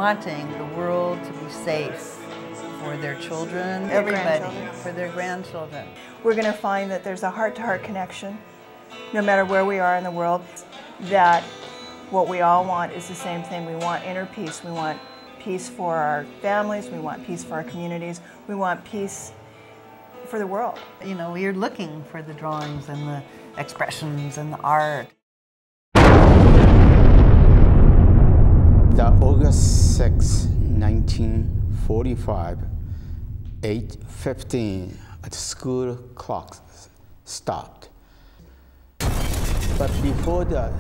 wanting the world to be safe for their children, everybody, for their grandchildren. We're going to find that there's a heart-to-heart connection, no matter where we are in the world, that what we all want is the same thing. We want inner peace. We want peace for our families. We want peace for our communities. We want peace for the world. You know, you're looking for the drawings and the expressions and the art. The August 6, 1945, 8:15, the school clock stopped. But before the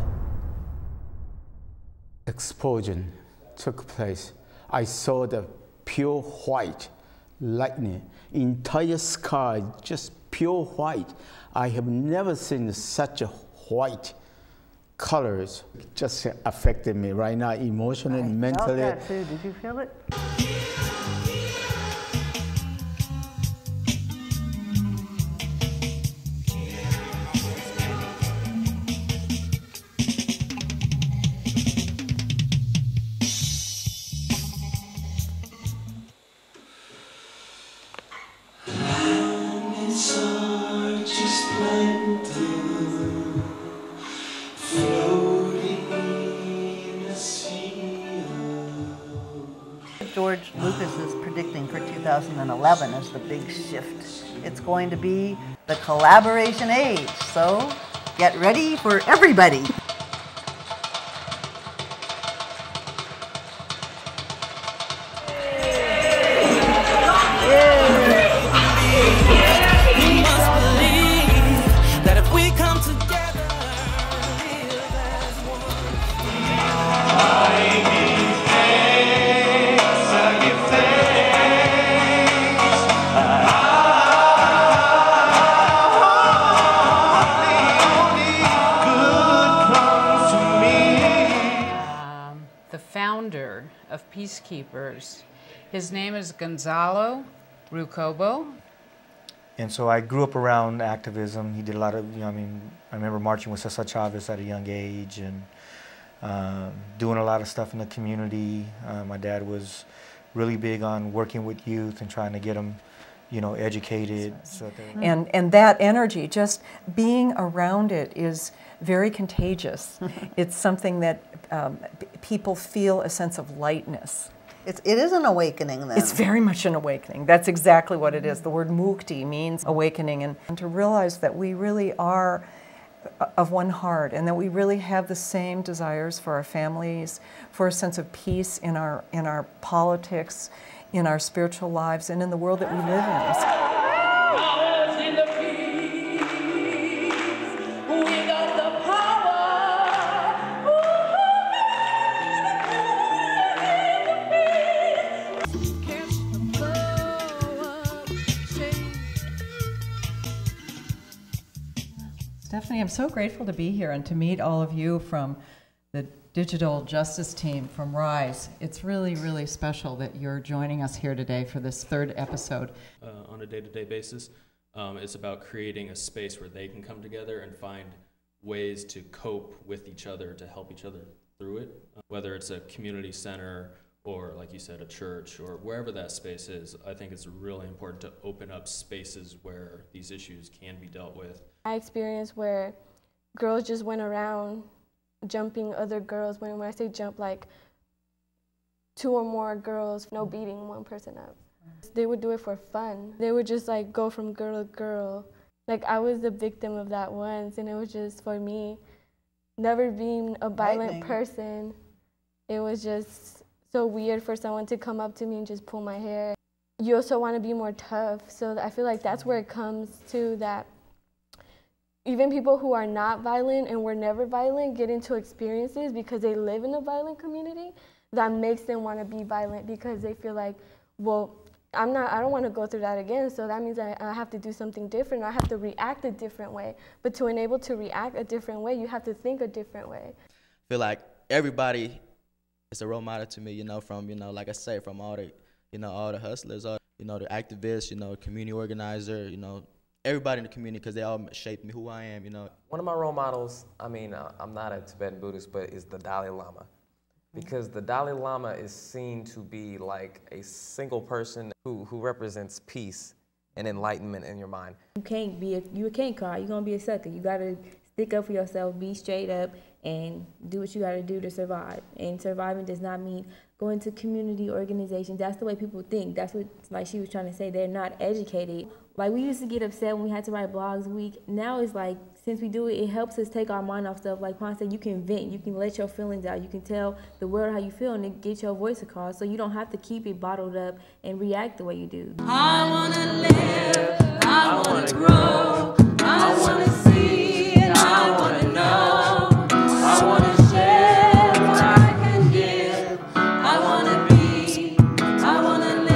explosion took place, I saw the pure white lightning, entire sky just pure white. I have never seen such a white colors. It just affected me right now, emotionally, mentally. I felt that too. Did you feel it? George Lucas is predicting for 2011 as the big shift. It's going to be the collaboration age, so get ready for everybody. Of Peacekeepers. His name is Gonzalo Rucobo. And so I grew up around activism. He did a lot of, I remember marching with Cesar Chavez at a young age and doing a lot of stuff in the community. My dad was really big on working with youth and trying to get them, educated. So and that energy, just being around it, is very contagious. It's something that people feel a sense of lightness. It is an awakening then. It's very much an awakening. That's exactly what it is. The word mukti means awakening, and to realize that we really are of one heart and that we really have the same desires for our families, for a sense of peace in our politics, in our spiritual lives, and in the world that we live in. Stephanie, I'm so grateful to be here and to meet all of you from the Digital Justice team from RISE. It's really, really special that you're joining us here today for this third episode. On a day-to-day basis, it's about creating a space where they can come together and find ways to cope with each other, to help each other through it, whether it's a community center or, like you said, a church, or wherever that space is. I think it's really important to open up spaces where these issues can be dealt with. I experienced where girls just went around jumping other girls. When I say jump, like 2 or more girls, no beating one person up. They would do it for fun. They would just like go from girl to girl. Like I was the victim of that once, and it was just, for me, never being a violent person, it was just so weird for someone to come up to me and just pull my hair. You also want to be more tough, so I feel like that's where it comes to, that even people who are not violent and were never violent get into experiences because they live in a violent community that makes them want to be violent, because they feel like, well, I don't want to go through that again, so that means I have to do something different. I have to react a different way. But to enable to react a different way, you have to think a different way. I feel like everybody is a role model to me, from, like I say, from all the, all the hustlers, all, the activists, community organizer, everybody in the community, because they all shaped me who I am, One of my role models, I'm not a Tibetan Buddhist, but is the Dalai Lama. because the Dalai Lama is seen to be like a single person who represents peace and enlightenment in your mind. You can't cry. You're gonna be a sucker. You gotta stick up for yourself, be straight up, and do what you gotta do to survive. And surviving does not mean going to community organizations. That's the way people think. That's what, like she was trying to say, they're not educated. Like, we used to get upset when we had to write blogs a week. Now it's like, since we do it, it helps us take our mind off stuff. Like Pon said, you can vent, you can let your feelings out, you can tell the world how you feel and it get your voice across, so you don't have to keep it bottled up and react the way you do. I wanna live, I wanna grow, I wanna see and I wanna know, I wanna share what I can give, I wanna be, I wanna live.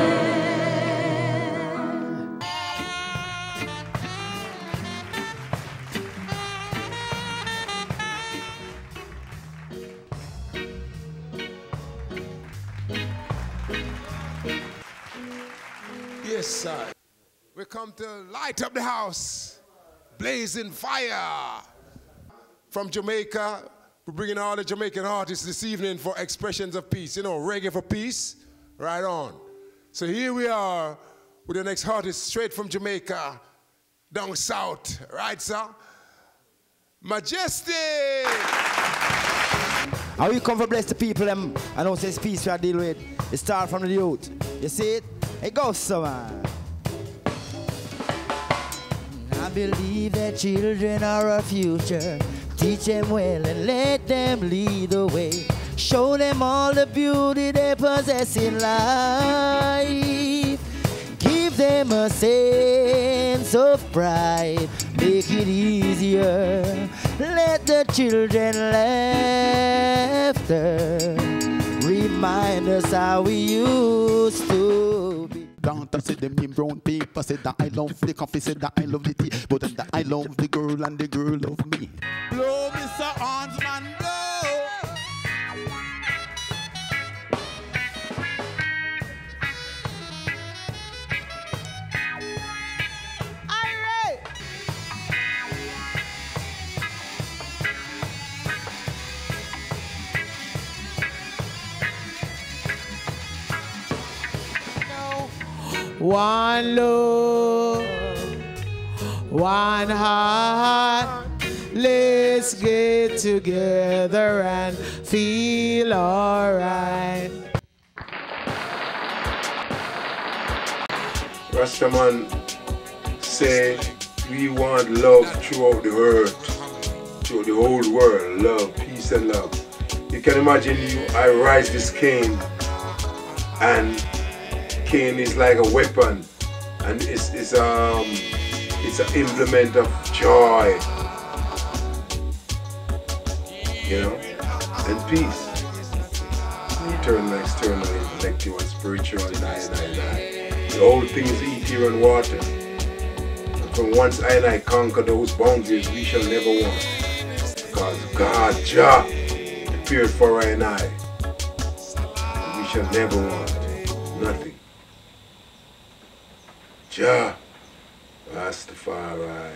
Yes, sir. We come to light up the house, blazing fire. From Jamaica, we're bringing all the Jamaican artists this evening for expressions of peace. You know, reggae for peace, right on. So here we are with the next artist straight from Jamaica, down south, right, sir? Majestic! And we come for bless the people, them, and also this peace we are dealing with. It starts from the youth. You see it? It goes so, man. I believe that children are our future. Teach them well and let them lead the way. Show them all the beauty they possess in life. Give them a sense of pride. Make it easier. Let the children laughter remind us how we used to be. Doctor said them in brown paper, said that I love the coffee, said that I love the tea, but that I love the girl and the girl love me. Blow, Mr. Hansman, blow! One love, one heart, let's get together and feel alright. Rastaman say we want love throughout the earth, throughout the whole world, love, peace and love. You can imagine I rise this cane, and cane is like a weapon, and it's an implement of joy, you know, and peace. Eternal, external, intellectual, spiritual, the whole thing is eat, hear, and water. And from once I conquer those boundaries, we shall never want. Because God, Jah, appeared for I and I. We shall never want nothing. Jah, Rastafari.